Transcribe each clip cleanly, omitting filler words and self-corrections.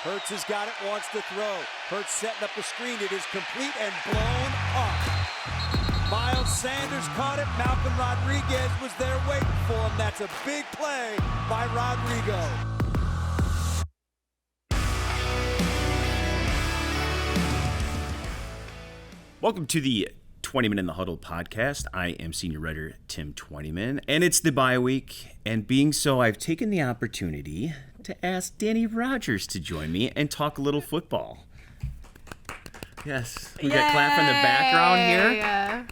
Hurts has got it, wants to throw. Hurts setting up a screen. It is complete and blown up. Miles Sanders caught it. Malcolm Rodriguez was there waiting for him. That's a big play by Rodrigo. Welcome to the Twentyman in the Huddle podcast. I am senior writer Tim Twentyman, and it's the bye week. And being so, I've taken the opportunity to ask Dannie Rogers to join me and talk a little football. Yes, we got clap from the background here. Yeah.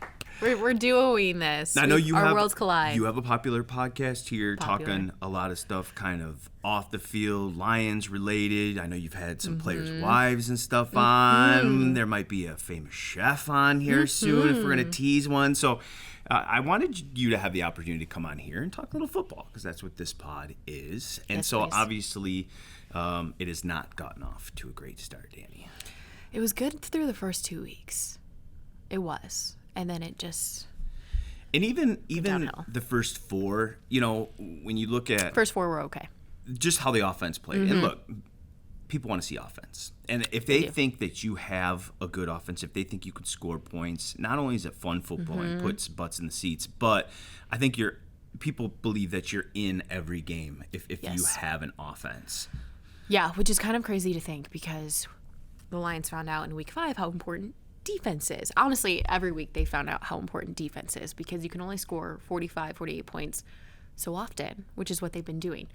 We're duoing this. I know Our worlds collide. You have a popular podcast here talking a lot of stuff kind of off the field, Lions related. I know you've had some players' wives and stuff on. There might be a famous chef on here soon if we're going to tease one. So I wanted you to have the opportunity to come on here and talk a little football because that's what this pod is. And yes, so please. Obviously it has not gotten off to a great start, Dannie. It was good through the first 2 weeks. It was. And then it just... And even downhill. the first four, when you look at... First four were okay. Just how the offense played. And look, people want to see offense. And if they think that you have a good offense, if they think you can score points, not only is it fun football and puts butts in the seats, but I think people believe that you're in every game if you have an offense. Yeah, which is kind of crazy to think because the Lions found out in week 5 how important defense is. Honestly, every week they found out how important defense is because you can only score 45, 48 points so often, which is what they've been doing.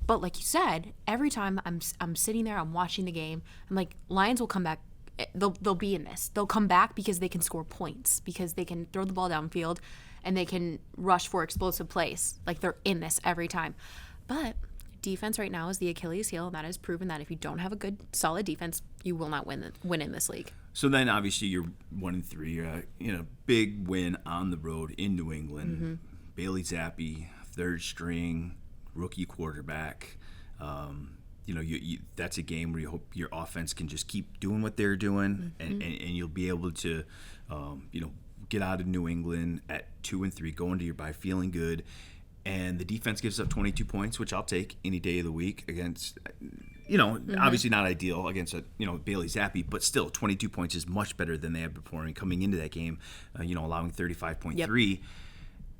But like you said, every time I'm sitting there, I'm watching the game, I'm like, Lions will come back. They'll be in this. They'll come back because they can score points, because they can throw the ball downfield and they can rush for explosive plays. Like they're in this every time. But defense right now is the Achilles heel, and that has proven that if you don't have a good, solid defense, you will not win in this league. So then, obviously, you're 1-3. Big win on the road in New England. Bailey Zappi, third string, rookie quarterback. That's a game where you hope your offense can just keep doing what they're doing, and you'll be able to, get out of New England at 2-3, go into your bye feeling good. And the defense gives up 22 points, which I'll take any day of the week against, obviously not ideal against Bailey Zappi, but still 22 points is much better than they had before. And coming into that game, allowing 35.3.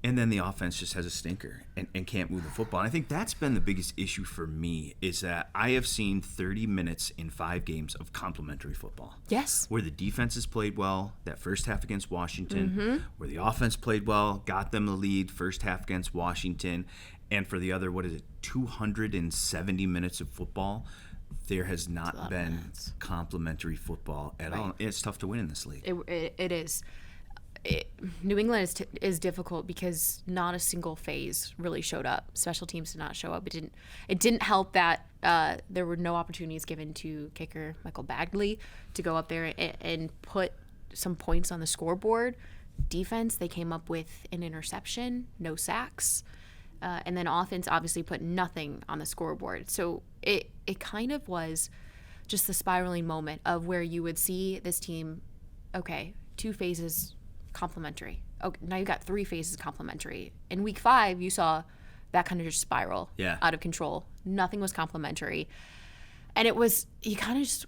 And then the offense just has a stinker and can't move the football. And I think that's been the biggest issue for me is that I have seen 30 minutes in 5 games of complimentary football. Yes. Where the defense has played well, that first half against Washington, where the offense played well, got them the lead first half against Washington. And for the other, 270 minutes of football, there has not been complimentary football at all. It's tough to win in this league. It is. New England is difficult because not a single phase really showed up. Special teams did not show up. It didn't help that there were no opportunities given to kicker Michael Bagley to go up there and put some points on the scoreboard. Defense, they came up with an interception, no sacks, and then offense obviously put nothing on the scoreboard. So it kind of was just the spiraling moment of where you would see this team, okay, 2 phases complimentary. Okay, now you got 3 phases complimentary. In week 5, you saw that kind of just spiral out of control. Nothing was complimentary. And it was,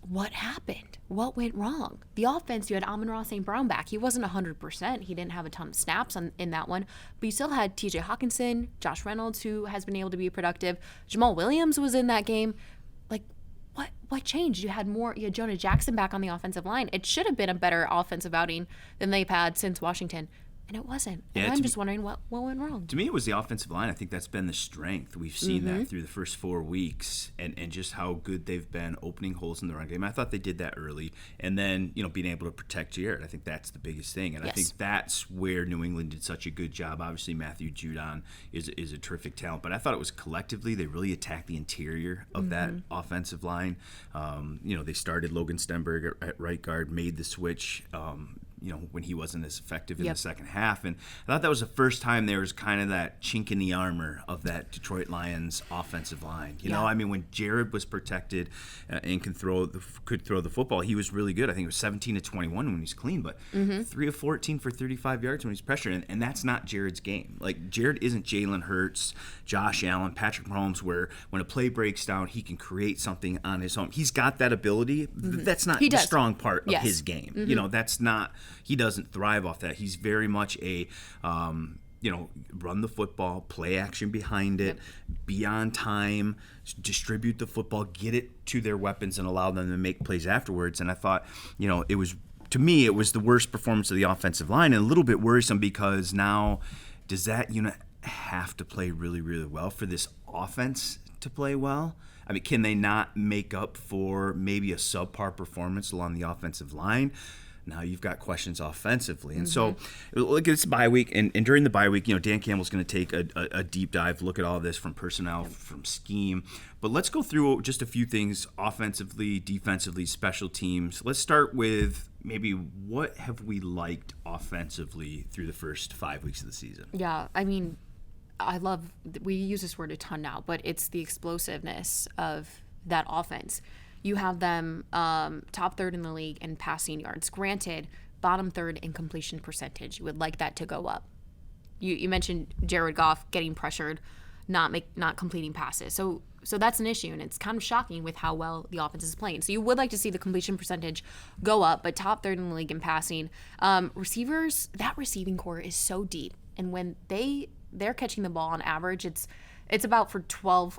what happened? What went wrong? The offense, you had Amon-Ra St. Brown back. He wasn't 100%. He didn't have a ton of snaps in that one. But you still had TJ Hawkinson, Josh Reynolds, who has been able to be productive. Jamal Williams was in that game. Like, what changed? You had Jonah Jackson back on the offensive line. It should have been a better offensive outing than they've had since Washington. And it wasn't. And I'm just wondering what went wrong. To me, it was the offensive line. I think that's been the strength. We've seen that through the first 4 weeks and just how good they've been opening holes in the run game. I thought they did that early. And then, being able to protect Jared. I think that's the biggest thing. And I think that's where New England did such a good job. Obviously, Matthew Judon is a terrific talent. But I thought it was collectively, they really attacked the interior of that offensive line. They started Logan Stenberg at right guard, made the switch. when he wasn't as effective in the second half. And I thought that was the first time there was kind of that chink in the armor of that Detroit Lions offensive line. You know, I mean, when Jared was protected and could throw the football, he was really good. I think it was 17 to 21 when he's clean, but 3 of 14 for 35 yards when he's pressured. And that's not Jared's game. Like, Jared isn't Jalen Hurts, Josh Allen, Patrick Mahomes, where when a play breaks down, he can create something on his own. He's got that ability. That's not the strong part of his game. You know, that's not, he doesn't thrive off that. He's very much a, run the football, play action behind it, be on time, distribute the football, get it to their weapons and allow them to make plays afterwards. And I thought, it was, to me, it was the worst performance of the offensive line, and a little bit worrisome because now does that unit have to play really, really well for this offense to play well? I mean, can they not make up for maybe a subpar performance along the offensive line? Now you've got questions offensively. And so look at this bye week. And during the bye week, Dan Campbell's going to take a deep dive, look at all this from personnel, from scheme. But let's go through just a few things offensively, defensively, special teams. Let's start with maybe what have we liked offensively through the first 5 weeks of the season? Yeah, I mean, we use this word a ton now, but it's the explosiveness of that offense. You have them top third in the league in passing yards. Granted, bottom third in completion percentage. You would like that to go up. You mentioned Jared Goff getting pressured, not completing passes. So that's an issue, and it's kind of shocking with how well the offense is playing. So you would like to see the completion percentage go up, but top third in the league in passing. Receivers, that receiving core is so deep, and when they're catching the ball on average, it's about for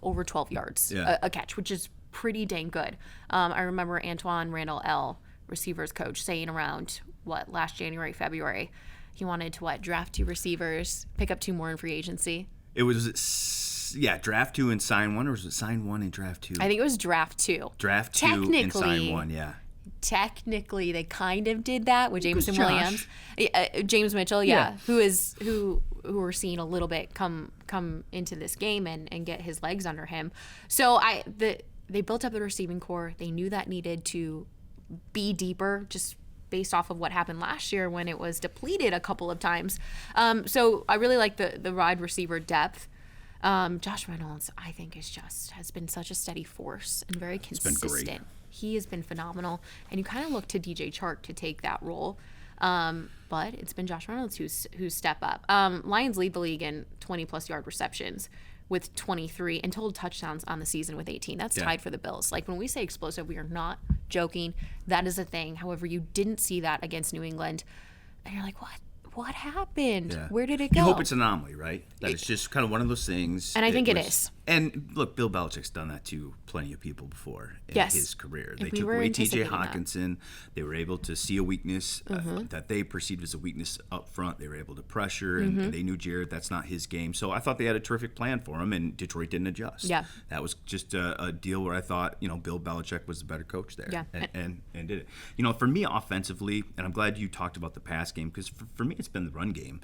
over 12 yards a catch, which is pretty dang good. I remember Antoine Randall L., receivers coach, saying around last January, February, he wanted to draft 2 receivers, pick up 2 more in free agency. It was draft 2 and sign 1, or was it sign 1 and draft 2? I think it was draft 2. Draft 2 and sign 1, yeah. Technically, they kind of did that with Jameson Williams, James Mitchell, who we're seeing a little bit come into this game and get his legs under him. So they built up the receiving core. They knew that needed to be deeper, just based off of what happened last year when it was depleted a couple of times. So I really like the wide receiver depth. Josh Reynolds, I think, has been such a steady force and very consistent. It's been great. He has been phenomenal, and you kind of look to DJ Chark to take that role. But it's been Josh Reynolds who's step up. Lions lead the league in 20-plus yard receptions with 23 and total touchdowns on the season with 18. That's tied for the Bills. Like, when we say explosive, we are not joking. That is a thing. However, you didn't see that against New England. And you're like, what? What happened? Yeah. Where did it go? You hope it's an anomaly, right? That it's just kind of one of those things. And I think it is. And look, Bill Belichick's done that to plenty of people before in his career. They took were away T.J. anticipating Hawkinson. They were able to see a weakness that they perceived as a weakness up front. They were able to pressure, and they knew Jared, that's not his game. So I thought they had a terrific plan for him, and Detroit didn't adjust. Yeah. That was just a deal where I thought, Bill Belichick was the better coach there. Yeah. And did it. For me offensively, and I'm glad you talked about the pass game, because for me it's been the run game.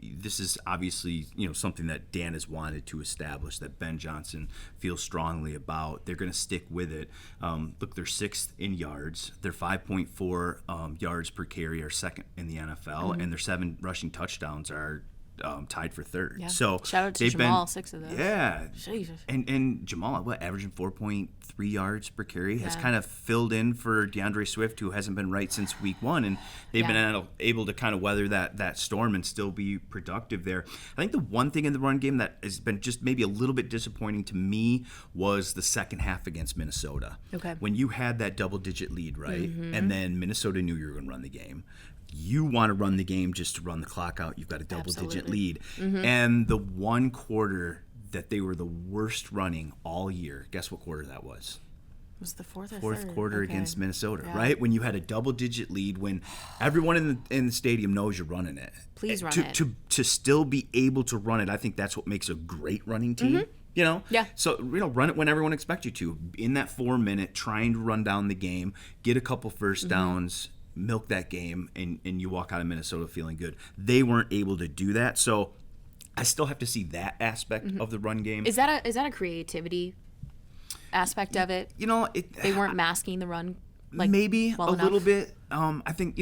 This is obviously something that Dan has wanted to establish, that Ben Johnson feels strongly about. They're going to stick with it. Look, they're 6th in yards. Their 5.4 yards per carry are 2nd in the NFL, and their 7 rushing touchdowns are tied for 3rd. Yeah. So shout out to Jamal, 6 of those. Yeah. Jesus. And Jamal, averaging 4.3 yards per carry, has kind of filled in for DeAndre Swift, who hasn't been right since week 1, and they've been able to kind of weather that storm and still be productive there. I think the one thing in the run game that has been just maybe a little bit disappointing to me was the second half against Minnesota. Okay. When you had that double-digit lead, right, and then Minnesota knew you were going to run the game. You want to run the game just to run the clock out. You've got a double-digit lead. And the one quarter that they were the worst running all year, guess what quarter that was? Was the fourth quarter against Minnesota, right? When you had a double-digit lead, when everyone in the stadium knows you're running it. Please run it. To still be able to run it, I think that's what makes a great running team. Yeah. So, run it when everyone expects you to. In that 4 minute, trying to run down the game, get a couple first downs, milk that game, and you walk out of Minnesota feeling good. They weren't able to do that, so I still have to see that aspect of the run game. Is that a creativity aspect of it? They weren't masking the run, maybe well a enough? little bit. I think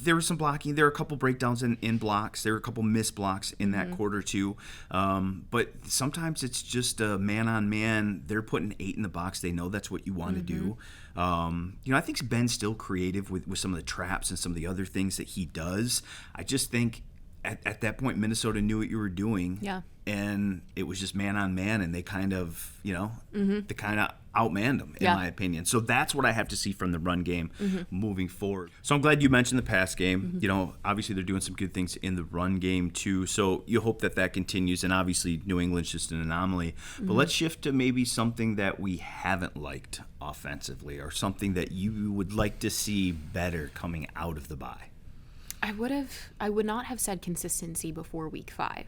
there was some blocking. There were a couple breakdowns in blocks. There were a couple missed blocks in that quarter too. But sometimes it's just a man-on-man. They're putting 8 in the box. They know that's what you want to do. I think Ben's still creative with some of the traps and some of the other things that he does. I just think at that point, Minnesota knew what you were doing. Yeah. And it was just man-on-man, and they kind of, they kind of outmanned them, in my opinion. So that's what I have to see from the run game moving forward. So I'm glad you mentioned the pass game. Obviously they're doing some good things in the run game too. So you hope that continues, and obviously New England's just an anomaly. But let's shift to maybe something that we haven't liked offensively, or something that you would like to see better coming out of the bye. I would not have said consistency before week 5.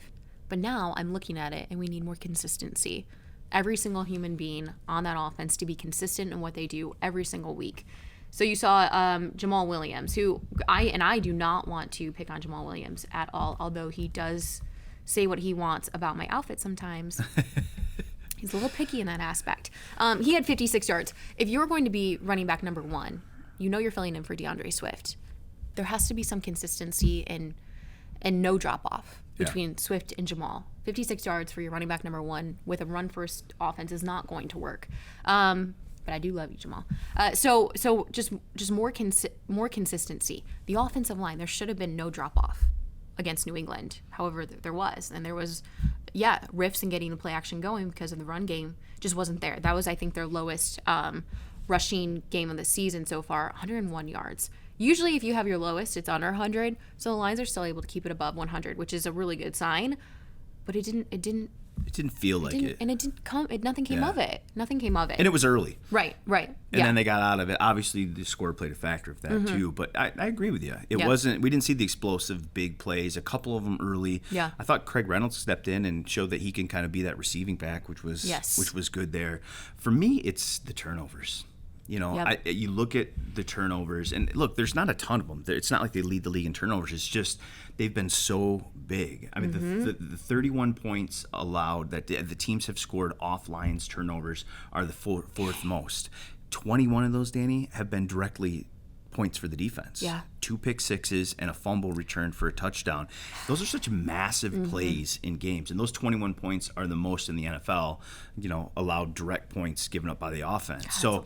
But now I'm looking at it, and we need more consistency. Every single human being on that offense to be consistent in what they do every single week. So you saw Jamal Williams, who I do not want to pick on Jamal Williams at all, although he does say what he wants about my outfit sometimes. He's a little picky in that aspect. He had 56 yards. If you're going to be running back number 1, you're filling in for DeAndre Swift. There has to be some consistency and no drop-off between Swift and Jamal. 56 yards for your running back number 1 with a run-first offense is not going to work. But I do love you, Jamal. So just more consistency. The offensive line, there should have been no drop-off against New England. However, there was. And there was, rifts in getting the play action going because of the run game just wasn't there. That was, I think, their lowest rushing game of the season so far, 101 yards. Usually if you have your lowest, it's under 100. So the Lions are still able to keep it above 100, which is a really good sign. But it didn't feel like it. And it didn't come. Nothing came of it. Nothing came of it. And it was early. Right. And then they got out of it. Obviously, the score played a factor of that too. But I agree with you. It wasn't. We didn't see the explosive big plays. A couple of them early. Yeah. I thought Craig Reynolds stepped in and showed that he can kind of be that receiving back, which was good there. For me, it's the turnovers. You look at the turnovers, and look, there's not a ton of them. It's not like they lead the league in turnovers. It's just they've been so big. I mean, the 31 points allowed that the teams have scored off Lions turnovers are the fourth most. 21 of those, Danny, have been directly points for the defense. 2 pick sixes and a fumble return for a touchdown. Those are such massive plays in games, and those 21 points are the most in the NFL. Allowed direct points given up by the offense. God, so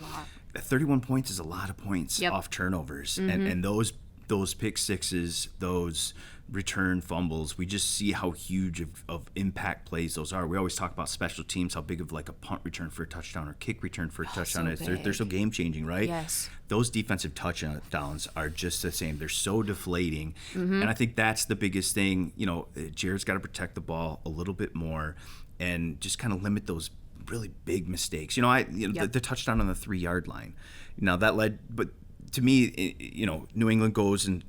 31 points is a lot of points off turnovers, and those pick sixes, those return fumbles, we just see how huge of impact plays those are. We always talk about special teams, how big of like a punt return for a touchdown or kick return for a touchdown is. They're so game changing, right? Yes. Those defensive touchdowns are just the same. They're so deflating, and I think that's the biggest thing. Jared's got to protect the ball a little bit more and just kind of limit those really big mistakes. The touchdown on the 3-yard line. Now that led, but to me, New England goes and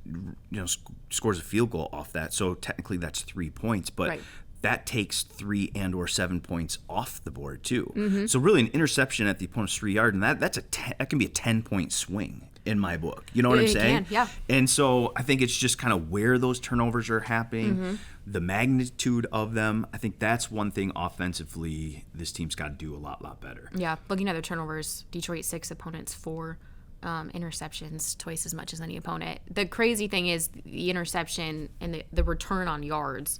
scores a field goal off that. So technically that's 3 points, but that takes 3 and or 7 points off the board too. So really, an interception at the opponent's 3-yard, and that can be a 10-point swing in my book. You know what I'm saying? Yeah. And so I think it's just kind of where those turnovers are happening, the magnitude of them. I think that's one thing offensively this team's got to do a lot better. Yeah, looking at their turnovers, Detroit 6, opponents 4. Interceptions, twice as much as any opponent. The crazy thing is the interception and the return on yards.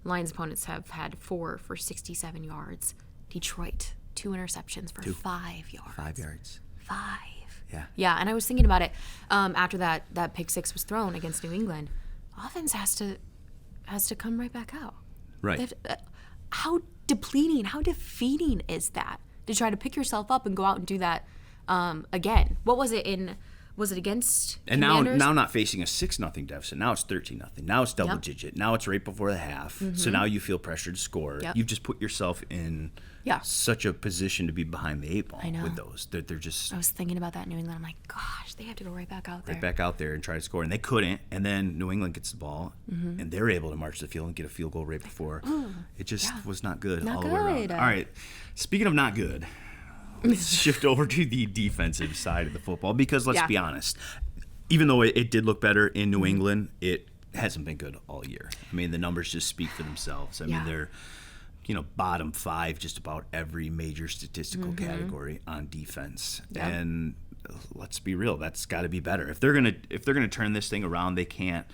Lions opponents have had 4 for 67 yards. Detroit, 2 interceptions for 5 yards. 5 yards. 5. Yeah, and I was thinking about it after that pick 6 was thrown against New England. Offense has to come right back out. Right. How depleting, how defeating is that to try to pick yourself up and go out and do that again? What was it in? Was it against and Commanders? now not facing a 6-0 deficit. Now it's 13-0. Now it's double digit. Now it's right before the half. So now you feel pressure to score. You've just put yourself in such a position to be behind the 8 ball with those. They're just. I was thinking about that in New England. I'm like, gosh, they have to go right back out there. Right back out there and try to score, and they couldn't. And then New England gets the ball, and they're able to march the field and get a field goal right before. It just was not good all the way around. All right, speaking of not good. Let's shift over to the defensive side of the football, because let's be honest, even though it did look better in New England, it hasn't been good all year. I mean, the numbers just speak for themselves. I mean, they're bottom 5 just about every major statistical category on defense. And let's be real, that's got to be better. If they're gonna turn this thing around, they can't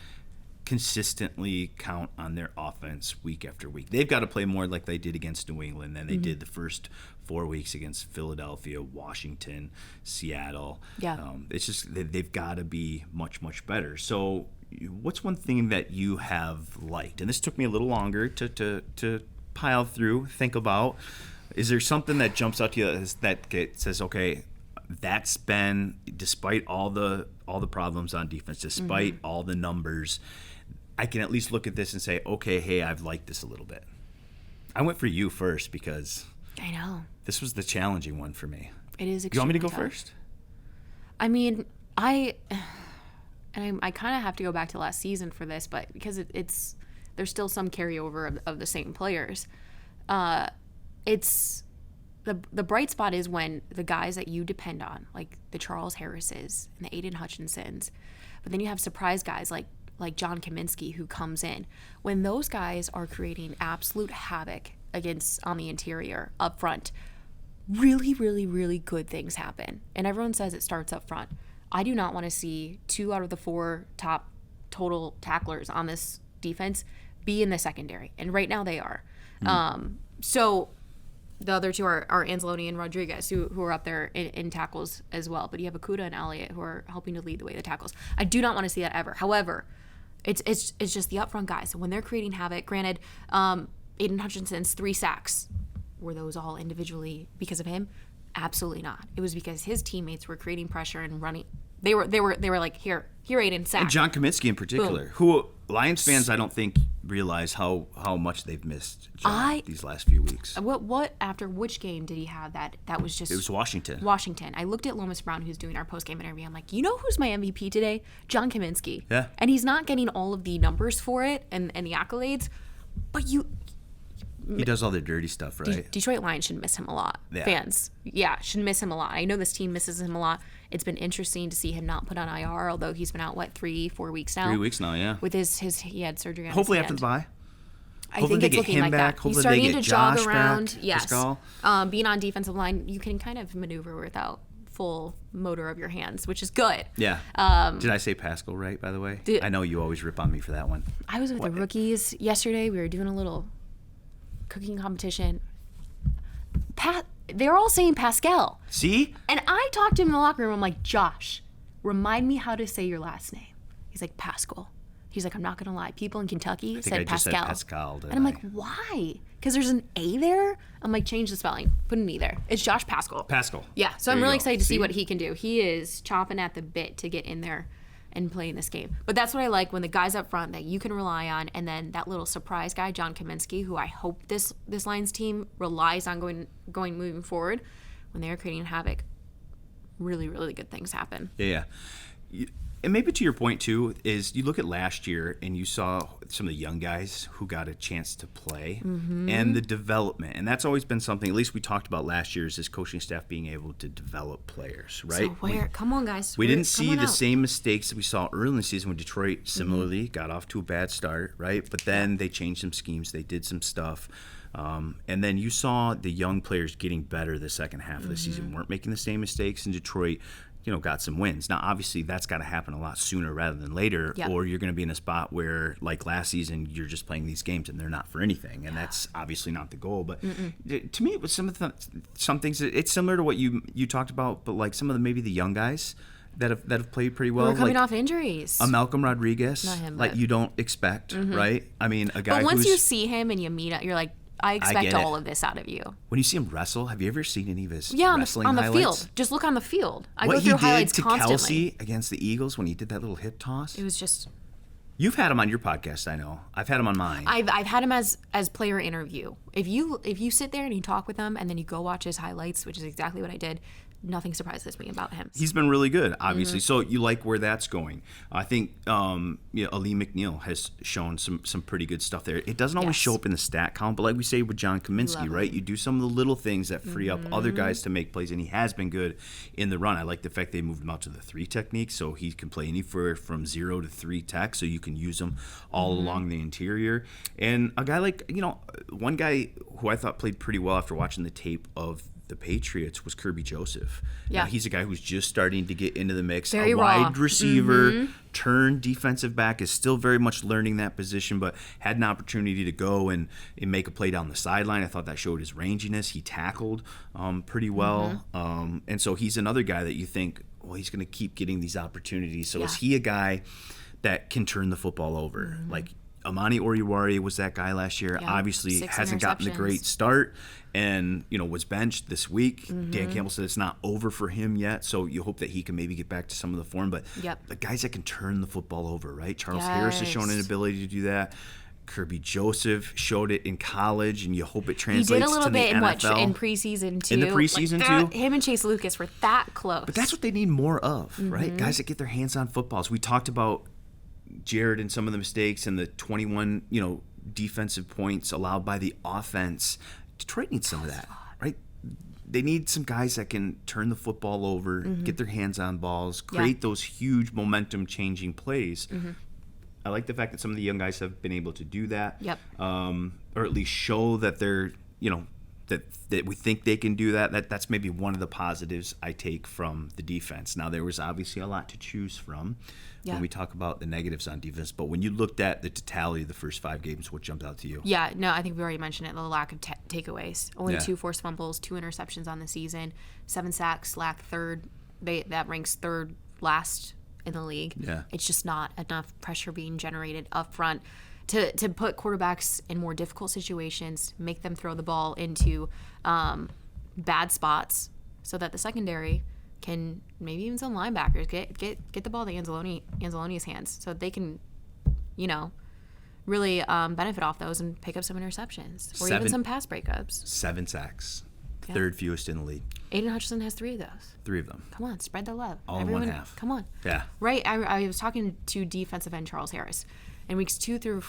consistently count on their offense week after week. They've got to play more like they did against New England than they did the first 4 weeks against Philadelphia, Washington, Seattle. Yeah. It's just they've got to be much, much better. So what's one thing that you have liked? And this took me a little longer to pile through, think about. Is there something that jumps out to you that says, okay, that's been, despite all the problems on defense, despite all the numbers, I can at least look at this and say, okay, hey, I've liked this a little bit. I went for you first because I know this was the challenging one for me. it is. You want me to go tough. first? I mean, I kind of have to go back to last season for this, but because it's there's still some carryover of the same players. It's the bright spot is when the guys that you depend on, like the Charles Harrises and the Aiden Hutchinsons, but then you have surprise guys like John Kaminsky who comes in. When those guys are creating absolute havoc on the interior up front, really, really, really good things happen. And everyone says it starts up front. I do not want to see 2 out of the 4 top total tacklers on this defense be in the secondary. And right now they are. So the other 2 are Anzalone and Rodriguez, who are up there in tackles as well. But you have Okudah and Elliott who are helping to lead the way the tackles. I do not want to see that ever. However, it's just the upfront guys. So when they're creating havoc, granted, Aiden Hutchinson's 3 sacks, were those all individually because of him? Absolutely not. It was because his teammates were creating pressure and running. They were like, here, Aiden, sack. And John Kaminsky in particular, who Lions fans I don't think realize how much they've missed John these last few weeks. What after which game did he have that was just? It was Washington. I looked at Lomas Brown, who's doing our post-game interview. I'm like, you know who's my MVP today? John Kaminsky. Yeah. And he's not getting all of the numbers for it and the accolades, but he does all the dirty stuff, right? Detroit Lions should miss him a lot. Yeah. Fans, should miss him a lot. I know this team misses him a lot. It's been interesting to see him not put on IR, although he's been out 3-4 weeks now. 3 weeks now, yeah. With he had surgery on hopefully his after hand. the bye. I think it's looking like that. He's starting to jog around. Yes. Being on defensive line, you can kind of maneuver without full motor of your hands, which is good. Yeah. Did I say Pascal right, by the way? I know you always rip on me for that one. I was with the rookies yesterday. We were doing a little cooking competition. They're all saying Pascal. See? And I talked to him in the locker room. I'm like, Josh, remind me how to say your last name. He's like, Pascal. He's like, I'm not going to lie. People in Kentucky said Pascal. Just said Pascal, and I'm like, why? Because there's an A there? I'm like, change the spelling. Put an E there. It's Josh Pascal. Pascal. Yeah, so I'm really excited to see what he can do. He is chomping at the bit to get in there and play in this game. But that's what I like, when the guys up front that you can rely on, and then that little surprise guy, John Kaminsky, who I hope this Lions team relies on going moving forward, when they're creating havoc, really, really good things happen. Yeah. And maybe to your point, too, is you look at last year and you saw some of the young guys who got a chance to play and the development. And that's always been something, at least we talked about last year, is this coaching staff being able to develop players, right? So come on, guys. We didn't see the same mistakes that we saw early in the season when Detroit similarly got off to a bad start, right? But then they changed some schemes. They did some stuff. And then you saw the young players getting better the second half of the season, weren't making the same mistakes, and Detroit got some wins. Now, obviously, that's got to happen a lot sooner rather than later, or you're going to be in a spot where, like last season, you're just playing these games and they're not for anything, and that's obviously not the goal. But to me, it was some things. It's similar to what you talked about, but like some of maybe the young guys that have played pretty well. We're coming off injuries. A Malcolm Rodriguez, not him, like you don't expect, right? I mean, a guy. But once you see him and you meet up, you're like, I expect all of this out of you. When you see him wrestle, have you ever seen any of his wrestling on the highlights? field? Just look on the field. I what go through highlights he did to constantly. Kelsey against the Eagles when he did that little hip toss. It was just. You've had him on your podcast, I know. I've had him on mine. I've had him as player interview. If you sit there and you talk with him and then you go watch his highlights, which is exactly what I did, nothing surprises me about him. He's been really good, obviously. So you like where that's going. I think Ali McNeil has shown some pretty good stuff there. It doesn't always show up in the stat count, but like we say with John Kaminsky, right? You do some of the little things that free up other guys to make plays, and he has been good in the run. I like the fact they moved him out to the 3 technique, so he can play anywhere from 0 to 3 tech, so you can use him all along the interior. And a guy like, one guy who I thought played pretty well after watching the tape of the Patriots was Kirby Joseph. Yeah. Now, he's a guy who's just starting to get into the mix. Very a raw. wide receiver, turned defensive back, is still very much learning that position, but had an opportunity to go and make a play down the sideline. I thought that showed his ranginess. He tackled pretty well. And so he's another guy that you think, well, he's going to keep getting these opportunities. So is he a guy that can turn the football over? Like Amani Oriwari was that guy last year. Yeah. Obviously 6 hasn't gotten the interceptions. great start and, was benched this week. Dan Campbell said it's not over for him yet, so you hope that he can maybe get back to some of the form. But the guys that can turn the football over, right? Charles Harris has shown an ability to do that. Kirby Joseph showed it in college, and you hope it translates to the NFL. He did a little bit in preseason, too. In the preseason, too? Him and Chase Lucas were that close. But that's what they need more of, right? Guys that get their hands on footballs. We talked about Jared and some of the mistakes and the 21, defensive points allowed by the offense. Detroit needs some of that, right? They need some guys that can turn the football over, get their hands on balls, create those huge momentum-changing plays. I like the fact that some of the young guys have been able to do that, or at least show that they're, that we think they can do that. That's maybe one of the positives I take from the defense. Now, there was obviously a lot to choose from when we talk about the negatives on defense, but when you looked at the totality of the first 5 games, what jumped out to you? Yeah, no, I think we already mentioned it, the lack of takeaways. Only 2 forced fumbles, 2 interceptions on the season, 7 sacks, third. That ranks third last in the league. Yeah. It's just not enough pressure being generated up front to put quarterbacks in more difficult situations, make them throw the ball into bad spots so that the secondary can, maybe even some linebackers, get the ball to Anzalone's hands so that they can, really benefit off those and pick up some interceptions or even some pass breakups. 7 sacks. Third fewest in the league. Aiden Hutchinson has 3 of those. 3 of them. Come on, spread the love. All in one half. Come on. Yeah. Right. I was talking to defensive end Charles Harris in weeks 2 through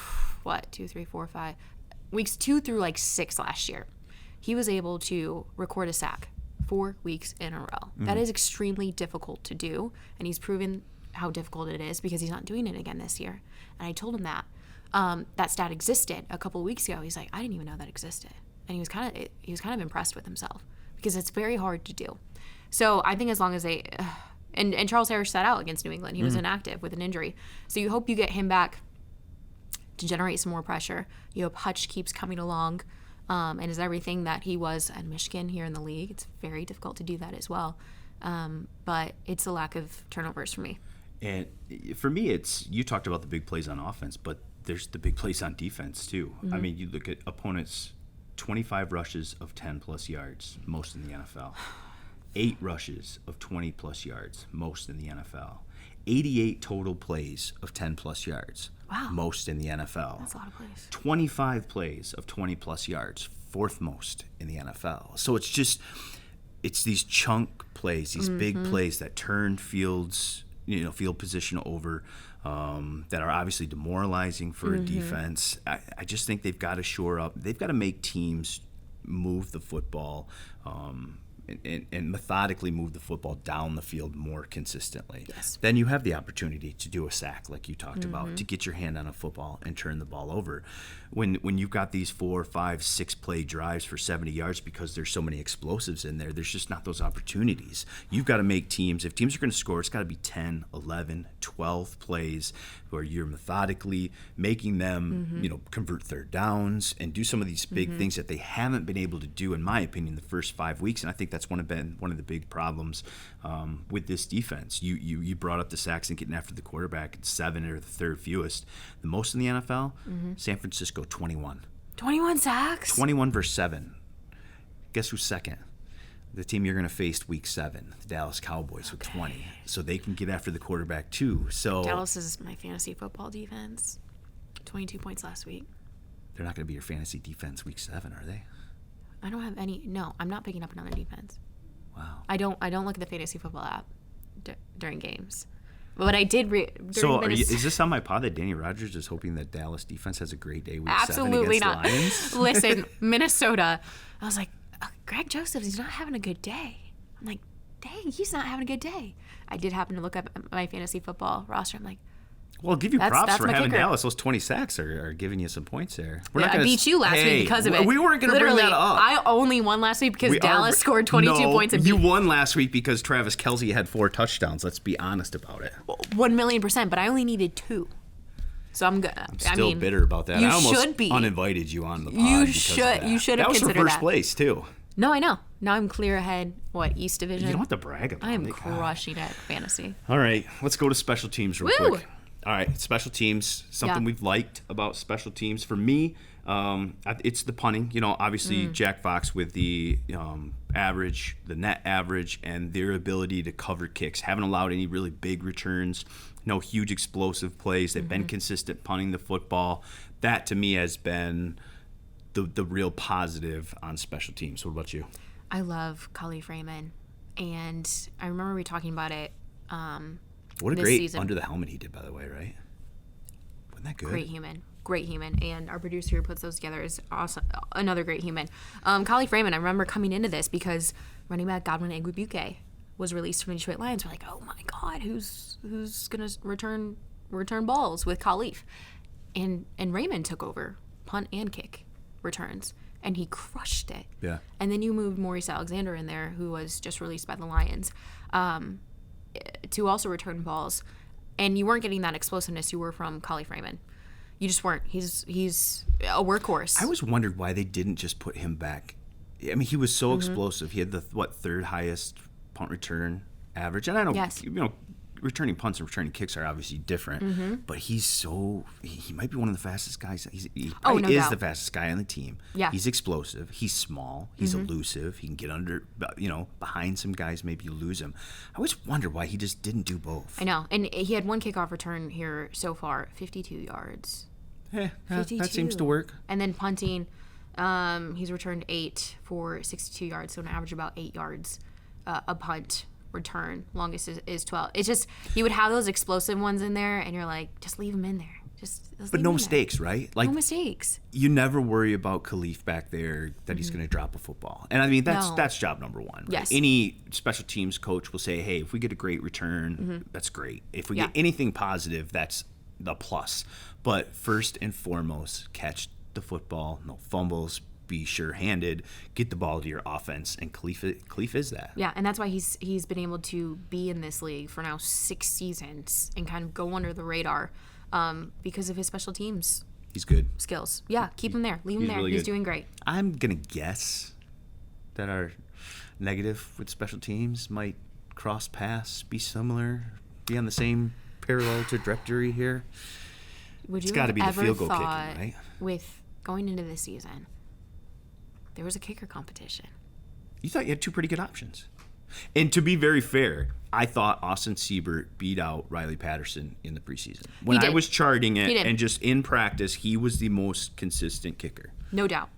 weeks 2 through 6 last year. He was able to record a sack 4 weeks in a row. That is extremely difficult to do, and he's proven how difficult it is because he's not doing it again this year. And I told him that that stat existed a couple of weeks ago. He's like, I didn't even know that existed. And he was kind of impressed with himself because it's very hard to do. So I think as long as they and Charles Harris sat out against New England, he was inactive with an injury. So you hope you get him back to generate some more pressure. You hope Hutch keeps coming along and is everything that he was at Michigan here in the league. It's very difficult to do that as well. But it's a lack of turnovers for me. And for me, it's, you talked about the big plays on offense, but there's the big plays on defense too. I mean, you look at opponents. 25 rushes of 10-plus yards, most in the NFL. 8 rushes of 20-plus yards, most in the NFL. 88 total plays of 10-plus yards, most in the NFL. That's a lot of plays. 25 plays of 20-plus yards, 4th most in the NFL. So it's these chunk plays, these big plays that turn field position over, that are obviously demoralizing for a defense. I just think they've got to shore up. They've got to make teams move the football and methodically move the football down the field more consistently. Yes. Then you have the opportunity to do a sack like you talked about, to get your hand on a football and turn the ball over. When you've got these 4, 5, 6 play drives for 70 yards because there's so many explosives in there, there's just not those opportunities. You've got to make teams, if teams are going to score, it's got to be 10, 11, 12 plays where you're methodically making them, convert third downs and do some of these big things that they haven't been able to do, in my opinion, the first 5 weeks. And I think that's one of the big problems with this defense. You brought up the sacks and getting after the quarterback. It's 7 or the 3rd fewest. The most in the NFL, San Francisco, 21. 21 sacks? 21 versus 7. Guess who's second? The team you're going to face week 7, the Dallas Cowboys, with 20. So they can get after the quarterback too. So Dallas is my fantasy football defense. 22 points last week. They're not going to be your fantasy defense week 7, are they? I don't have any. No, I'm not picking up another defense. Wow. I don't look at the fantasy football app during games. But I did is this on my pod that Dannie Rogers is hoping that Dallas defense has a great day week 7 Absolutely against not. the Lions? Listen, Minnesota. I was like, Greg Josephs, he's not having a good day. I'm like, dang, he's not having a good day. I did happen to look up my fantasy football roster. I'm like, Well, I'll give you props that's for my having kicker. Dallas. Those 20 sacks are giving you some points there. I beat you last week because of it. We weren't going to bring that up. I only won last week because Dallas scored 22 points. And you won last week because Travis Kelce had 4 touchdowns. Let's be honest about it. 1,000,000%, but I only needed 2. So I'm good. I'm still bitter about that. You I almost should be. Uninvited you on the pod. You because should. of that. You should have That was for considered first that. place too. No, I know. Now I'm clear ahead. What, East Division? You don't have to brag about it. I am crushing at fantasy. All right, let's go to special teams real Woo! quick. All right, special teams. Something we've liked about special teams for me, it's the punting. You know, obviously Jack Fox with the average, the net average, and their ability to cover kicks. Haven't allowed any really big returns. No huge explosive plays. They've been consistent punting the football. That to me has been the real positive on special teams. What about you? I love Khalif Raymond, and I remember we talking about it. What a this great season. under the helmet he did, by the way, right? Wasn't that good? Great human, and our producer who puts those together is awesome. Another great human. Khalif Raymond, I remember coming into this because running back Godwin Igwebuike was released from the Detroit Lions. We're like, oh my God, who's gonna return balls with Khalif? And Raymond took over punt and kick returns, and he crushed it. Yeah. And then you moved Maurice Alexander in there, who was just released by the Lions, to also return balls. And you weren't getting that explosiveness you were from Khalif Raymond. You just weren't. He's a workhorse. I always wondered why they didn't just put him back. I mean, he was so explosive. He had the third highest punt return average. And I know, Yes. you know, returning punts and returning kicks are obviously different. But he might be one of the fastest guys. He probably is the fastest guy on the team. Yeah. He's explosive. He's small. He's elusive. He can get under, behind some guys. Maybe you lose him. I always wonder why he just didn't do both. I know. And he had one kickoff return here so far, 52 yards. That seems to work. And then punting, he's returned 8 for 62 yards, so an average about 8 yards a punt return. Longest is 12. It's just, you would have those explosive ones in there, and you're like, just leave them in there. But no mistakes, right? Like, no mistakes. You never worry about Khalif back there that he's going to drop a football. And I mean, that's job number one. Right? Yes. Any special teams coach will say, hey, if we get a great return, that's great. If we get anything positive, that's the plus. But first and foremost, catch the football, no fumbles, be sure-handed, get the ball to your offense, and Khalif is that. Yeah, and that's why he's been able to be in this league for now 6 seasons and kind of go under the radar because of his special teams. He's good. Skills. Yeah, keep him there. Leave him there. Really He's good. doing great. I'm going to guess that our negative with special teams might cross paths, be similar, be on the same parallel trajectory here. Would you It's got to have be the ever field goal kicking, thought right? with going into this season, there was a kicker competition? You thought you had 2 pretty good options. And to be very fair, I thought Austin Siebert beat out Riley Patterson in the preseason. When I was charting it and just in practice, he was the most consistent kicker. No doubt.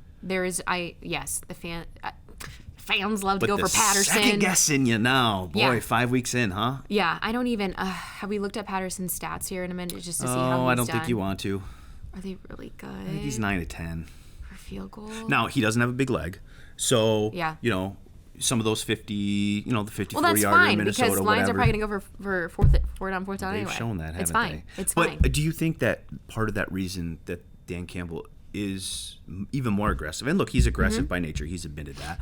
Fans love to go for Patterson. Second guessing you now. Boy, Yeah. 5 weeks in, huh? Yeah, I don't even have we looked at Patterson's stats here in a minute just to see how he's I don't done? think you want to. Are they really good? I think he's 9 to 10. For field goal. Now, he doesn't have a big leg. So, Yeah. some of those 50, the 54-yarder Well, that's fine Minnesota, because Lions whatever. are probably going to go for fourth down They've anyway. shown that, haven't It's fine. they? It's but fine. do you think that part of that reason that Dan Campbell is even more aggressive, and look, he's aggressive by nature, he's admitted that,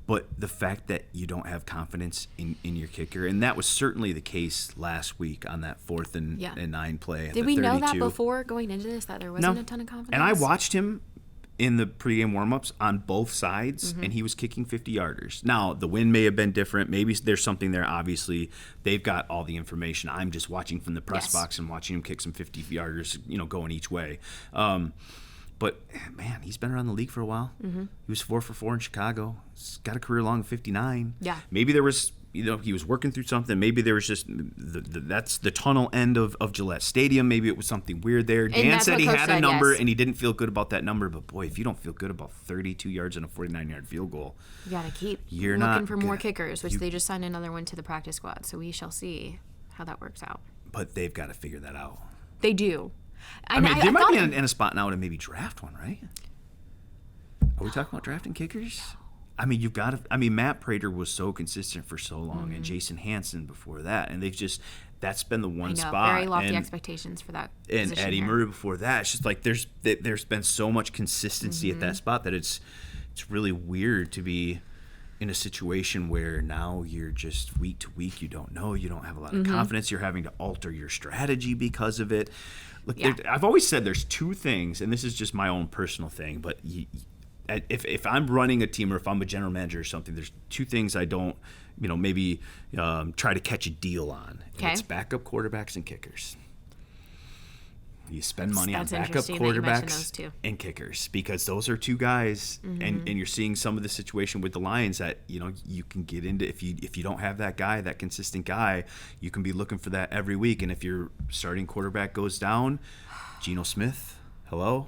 but the fact that you don't have confidence in your kicker, and that was certainly the case last week on that 4th and 9 play. At Did the we know 32. that before going into this, that there wasn't a ton of confidence? And I watched him in the pregame warmups on both sides, and he was kicking 50-yarders. Now, the wind may have been different. Maybe there's something there. Obviously, they've got all the information. I'm just watching from the press box and watching him kick some 50-yarders, going each way. But, man, he's been around the league for a while. He was 4 for 4 in Chicago. He's got a career-long 59. Yeah. Maybe there was, he was working through something. Maybe there was just, that's the tunnel end of Gillette Stadium. Maybe it was something weird there. Dan said he had a number, and he didn't feel good about that number. But, boy, if you don't feel good about 32 yards and a 49-yard field goal. You got to keep You're looking not for more kickers, which they just signed another one to the practice squad. So we shall see how that works out. But they've got to figure that out. They do. I mean, they might be in a spot now to maybe draft one, right? Are we talking about drafting kickers? I mean, you've got to. I mean, Matt Prater was so consistent for so long, and Jason Hansen before that, and they've just that's been the one spot. Very lofty expectations for that. And Eddie here. Murray before that. It's just like there's been so much consistency at that spot that it's really weird to be in a situation where now you're just week to week. You don't know. You don't have a lot of confidence. You're having to alter your strategy because of it. Look, I've always said there's two things, and this is just my own personal thing, but if I'm running a team or if I'm a general manager or something, there's two things I don't, maybe try to catch a deal on. Okay. It's backup quarterbacks and kickers. You spend money on backup interesting that you mentioned those quarterbacks two. and kickers because those are two guys, and you're seeing some of the situation with the Lions that you can get into if you don't have that guy, that consistent guy, you can be looking for that every week. And if your starting quarterback goes down, Geno Smith, hello.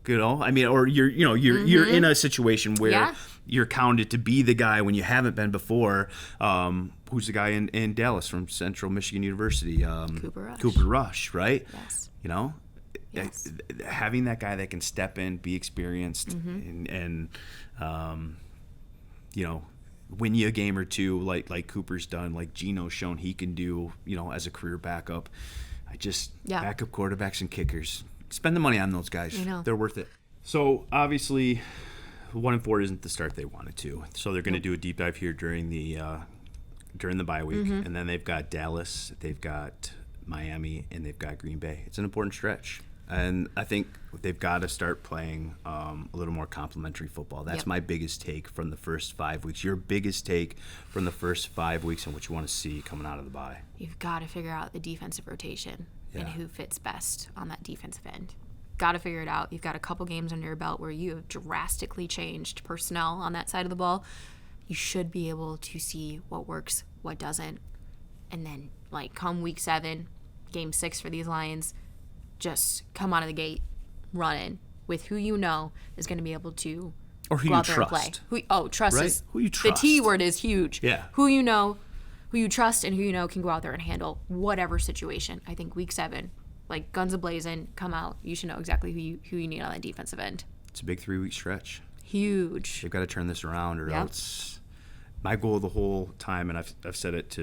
I mean, or you're in a situation where you're counted to be the guy when you haven't been before. Who's the guy in Dallas from Central Michigan University? Cooper Rush, right? Yes. Yes. Having that guy that can step in, be experienced, and win you a game or two, like Cooper's done, like Geno's shown he can do, as a career backup. Backup quarterbacks and kickers. Spend the money on those guys. They're worth it. So obviously, 1-4 isn't the start they wanted to. So they're going to do a deep dive here during the bye week, and then they've got Dallas, they've got Miami, and they've got Green Bay. It's an important stretch, and I think they've got to start playing a little more complementary football. That's my biggest take from the first 5 weeks. Your biggest take from the first 5 weeks and what you want to see coming out of the bye. You've got to figure out the defensive rotation and who fits best on that defensive end. Got to figure it out. You've got a couple games under your belt where you have drastically changed personnel on that side of the ball. You should be able to see what works, what doesn't, and then come week 7, game 6 for these Lions, just come out of the gate running with who is going to be able to or who go you out there trust. And play. Trust right? is who you trust. The T word is huge. Yeah. Who you trust and who can go out there and handle whatever situation. I think week 7, guns a-blazing, come out. You should know exactly who you need on that defensive end. It's a big 3-week stretch. Huge. They've got to turn this around, or else. My goal the whole time, and I've said it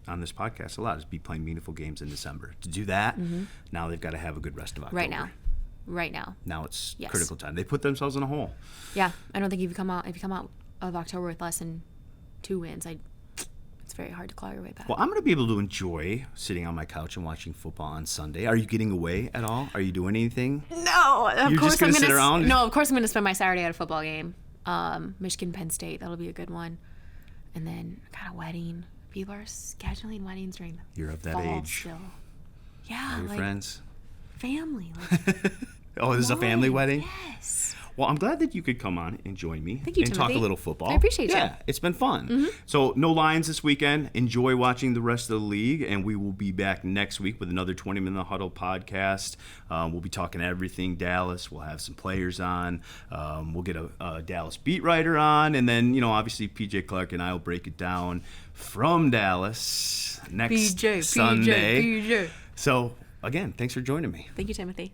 on this podcast a lot, is be playing meaningful games in December. To do that, now they've got to have a good rest of October. Right now. Now it's critical time. They put themselves in a hole. Yeah, I don't think if you come out of October with less than 2 wins, it's very hard to claw your way back. Well, I'm going to be able to enjoy sitting on my couch and watching football on Sunday. Are you getting away at all? Are you doing anything? No, You're just going to sit around? No, of course I'm going to spend my Saturday at a football game. Michigan, Penn State, that'll be a good one. And then got a wedding. People are scheduling weddings during the You're of that fall age. still. Yeah, Are your friends? Family. Oh, this is a family wedding? Yes. Well, I'm glad that you could come on and join me Thank you, and Timothy. talk a little football. I appreciate you. Yeah, it's been fun. So no Lions this weekend. Enjoy watching the rest of the league, and we will be back next week with another 20 Minute Huddle podcast. We'll be talking everything Dallas. We'll have some players on. We'll get a Dallas beat writer on, and then obviously PJ Clark and I will break it down from Dallas next Sunday. PJ. So again, thanks for joining me. Thank you, Timothy.